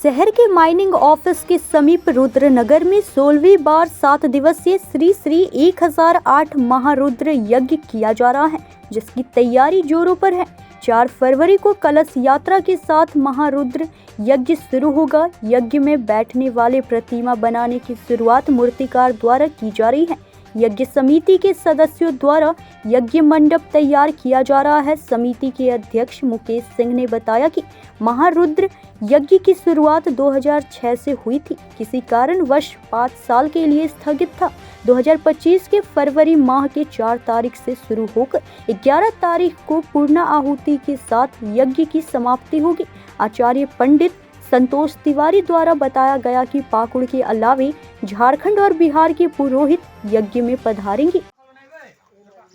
शहर के mining office के समीप रुद्रनगर में 16वीं बार 7 दिवसीय श्री श्री 1008 महारुद्र यज्ञ किया जा रहा है, जिसकी तैयारी जोरों पर है। 4 फरवरी को कलश यात्रा के साथ महारुद्र यज्ञ शुरू होगा। यज्ञ में बैठने वाले प्रतिमा बनाने की शुरुआत मूर्तिकार द्वारा की जा रही है। यज्ञ समिति के सदस्यों द्वारा यज्ञ मंडप तैयार किया जा रहा है। समिति के अध्यक्ष मुकेश सिंह ने बताया कि महारुद्र यज्ञ की शुरुआत 2006 से हुई थी, किसी कारणवश 5 साल के लिए स्थगित था। 2025 के फरवरी माह के 4 तारीख से शुरू होकर 11 तारीख को पूर्ण आहुति के साथ यज्ञ की समाप्ति होगी। आचार्य पंडित संतोष तिवारी द्वारा बताया गया कि पाकुड़ के अलावे झारखंड और बिहार के पुरोहित यज्ञ में पधारेंगे।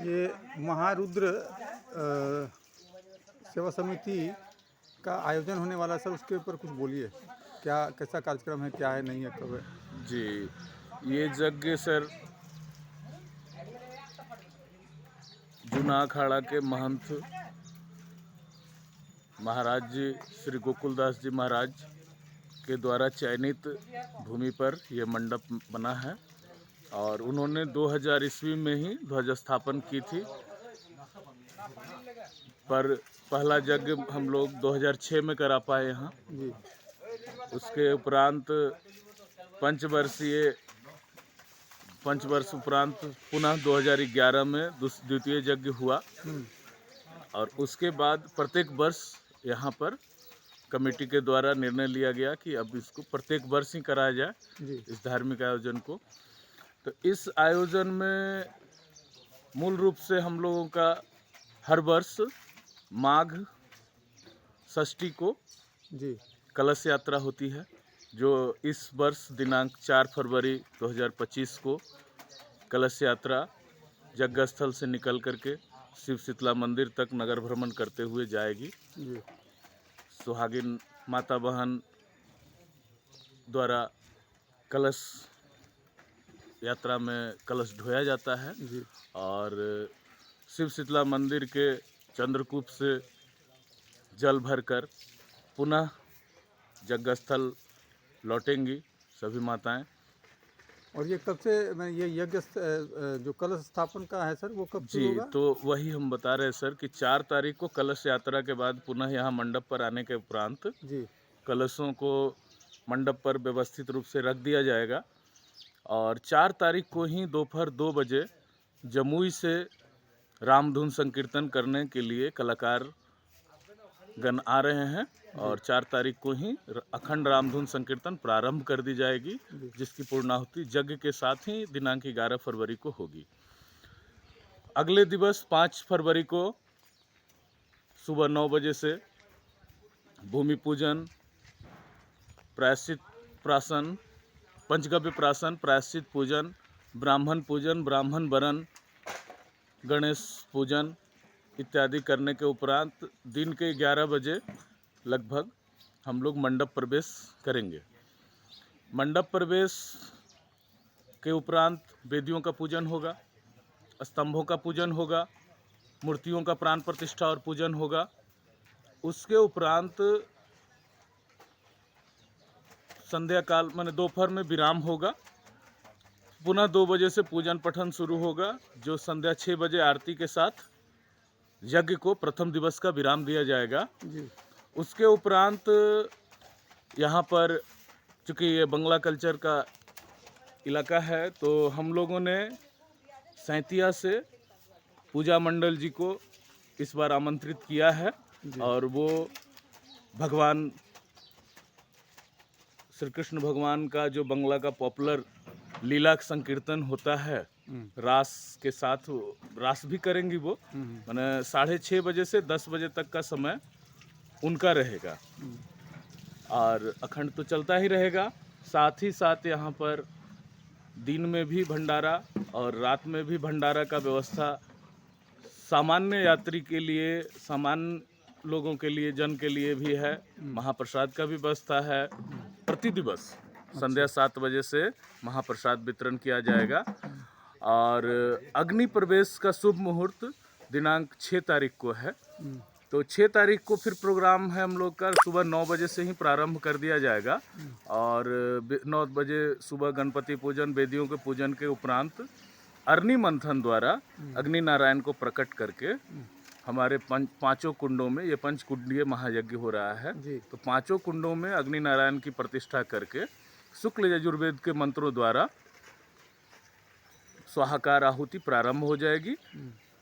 ये महारुद्र सेवा समिति का आयोजन होने वाला सर, उसके ऊपर कुछ बोलिए। क्या कैसा कार्यक्रम है, क्या है, नहीं है, कब है? जी, ये यज्ञ सर जूना अखाड़ा के महंत महाराज जी श्री गोकुलदास जी महाराज के द्वारा चयनित भूमि पर यह मंडप बना है और उन्होंने 2000 ईस्वी में ही ध्वज स्थापन की थी, पर पहला यज्ञ हम लोग 2006 में करा पाए यहाँ। उसके उपरांत पंचवर्ष उपरांत पुनः 2011 में द्वितीय यज्ञ हुआ और उसके बाद प्रत्येक वर्ष यहाँ पर कमेटी के द्वारा निर्णय लिया गया कि अब इसको प्रत्येक वर्ष ही कराया जाए इस धार्मिक आयोजन को। तो इस आयोजन में मूल रूप से हम लोगों का हर वर्ष माघ षष्ठी को कलश यात्रा होती है, जो इस वर्ष दिनांक 4 फरवरी 2025 को कलश यात्रा यज्ञ स्थल से निकल करके शिव शीतला मंदिर तक नगर भ्रमण करते हुए जाएगी। सुहागिन माता बहन द्वारा कलश यात्रा में कलश ढोया जाता है और शिव शीतला मंदिर के चंद्रकूप से जल भरकर पुनः यज्ञ स्थल लौटेंगी सभी माताएं। और ये कब से ये यज्ञ जो कलश स्थापन का है सर, वो कब शुरू होगा? तो वही हम बता रहे हैं सर कि 4 तारीख को कलश यात्रा के बाद पुनः यहाँ मंडप पर आने के उपरांत कलशों को मंडप पर व्यवस्थित रूप से रख दिया जाएगा और 4 तारीख को ही दोपहर 2 बजे जमुई से रामधुन संकीर्तन करने के लिए कलाकार गण आ रहे हैं और 4 तारीख को ही अखंड रामधुन संकीर्तन प्रारंभ कर दी जाएगी, जिसकी पूर्णाहुति यज्ञ के साथ ही दिनांक 11 फरवरी को होगी। अगले दिवस 5 फरवरी को सुबह 9 बजे से भूमि पूजन, प्रायश्चित प्राशन, पंचगव्य प्राशन, प्रायश्चित पूजन, ब्राह्मण वरण, गणेश पूजन इत्यादि करने के उपरांत दिन के 11 बजे लगभग हम लोग मंडप प्रवेश करेंगे। मंडप प्रवेश के उपरांत वेदियों का पूजन होगा, स्तंभों का पूजन होगा, मूर्तियों का प्राण प्रतिष्ठा और पूजन होगा। उसके उपरांत संध्या काल माने दोपहर में विराम होगा। पुनः 2 बजे से पूजन पठन शुरू होगा, जो संध्या 6 बजे आरती के साथ यज्ञ को प्रथम दिवस का विराम दिया जाएगा। उसके उपरांत यहाँ पर चूँकि ये बंगला कल्चर का इलाका है, तो हम लोगों ने सैंतिया से पूजा मंडल जी को इस बार आमंत्रित किया है और वो भगवान श्री कृष्ण भगवान का जो बंगला का पॉपुलर लीला संकीर्तन होता है, रास के साथ रास भी करेंगी वो, माने 6:30 बजे से 10 बजे तक का समय उनका रहेगा और अखंड तो चलता ही रहेगा। साथ ही साथ यहाँ पर दिन में भी भंडारा और रात में भी भंडारा का व्यवस्था सामान्य यात्री के लिए, सामान्य लोगों के लिए, जन के लिए भी है। महाप्रसाद का भी व्यवस्था है। प्रति दिवस संध्या 7 बजे से महाप्रसाद वितरण किया जाएगा और अग्नि प्रवेश का शुभ मुहूर्त दिनांक 6 तारीख को है तो 6 तारीख को फिर प्रोग्राम है हम लोग का, सुबह 9 बजे से ही प्रारंभ कर दिया जाएगा। और 9 बजे सुबह गणपति पूजन, वेदियों के पूजन के उपरांत अग्नि मंथन द्वारा अग्नि नारायण को प्रकट करके हमारे पांचों कुंडों में, ये पंचकुंडीय महायज्ञ हो रहा है, तो पांचों कुंडों में अग्नि नारायण की प्रतिष्ठा करके शुक्ल यजुर्वेद के मंत्रों द्वारा स्वाहाकार आहुति प्रारंभ हो जाएगी,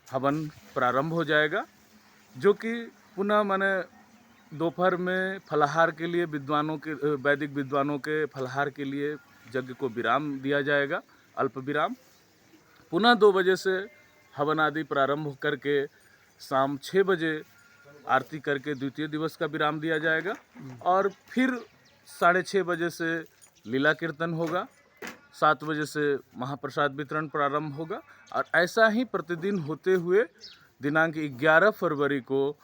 हवन प्रारंभ हो जाएगा, जो कि पुनः माने दोपहर में फलाहार के लिए विद्वानों के, वैदिक विद्वानों के फलाहार के लिए यज्ञ को विराम दिया जाएगा, अल्प विराम। पुनः 2 बजे से हवन आदि प्रारंभ करके शाम 6 बजे आरती करके द्वितीय दिवस का विराम दिया जाएगा। और फिर 6:30 बजे से लीला कीर्तन होगा, 7 बजे से महाप्रसाद वितरण प्रारंभ होगा। और ऐसा ही प्रतिदिन होते हुए दिनांक 11 फरवरी को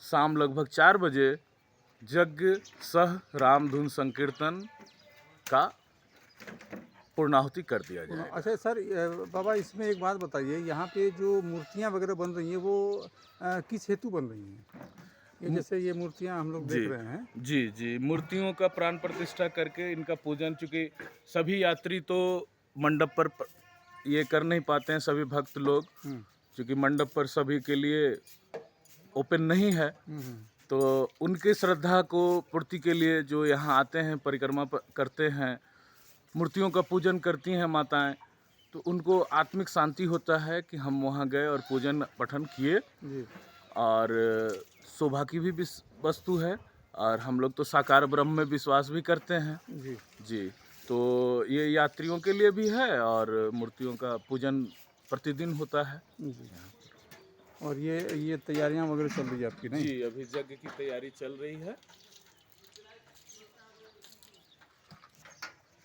शाम लगभग 4 बजे यज्ञ सह राम धुन संकीर्तन का पूर्णाहुति कर दिया जाएगा। अच्छा सर, बाबा इसमें एक बात बताइए, यहाँ पे जो मूर्तियाँ वगैरह बन रही हैं वो किस हेतु बन रही हैं? ये जैसे ये मूर्तियाँ हम लोग देख रहे हैं। जी, मूर्तियों का प्राण प्रतिष्ठा करके इनका पूजन, चूँकि सभी यात्री तो मंडप पर ये कर नहीं पाते हैं, सभी भक्त लोग, क्योंकि मंडप पर सभी के लिए ओपन नहीं है, तो उनके श्रद्धा को पूर्ति के लिए जो यहाँ आते हैं, परिक्रमा करते हैं, मूर्तियों का पूजन करती हैं माताएं, तो उनको आत्मिक शांति होता है कि हम वहाँ गए और पूजन पठन किए। और शोभा की भी वस्तु है, और हम लोग तो साकार ब्रह्म में विश्वास भी करते हैं। जी, तो ये यात्रियों के लिए भी है और मूर्तियों का पूजन प्रतिदिन होता है। और ये तैयारियां वगैरह चल रही है आपकी? नहीं जी, अभी यज्ञ की तैयारी चल रही है।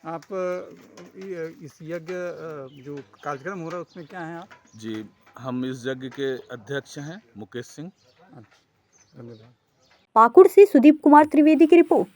आप इस यज्ञ जो कार्यक्रम हो रहा है उसमें क्या हैं आप? जी, हम इस यज्ञ के अध्यक्ष हैं, मुकेश सिंह। धन्यवाद। पाकुड़ से सुदीप कुमार त्रिवेदी की रिपोर्ट।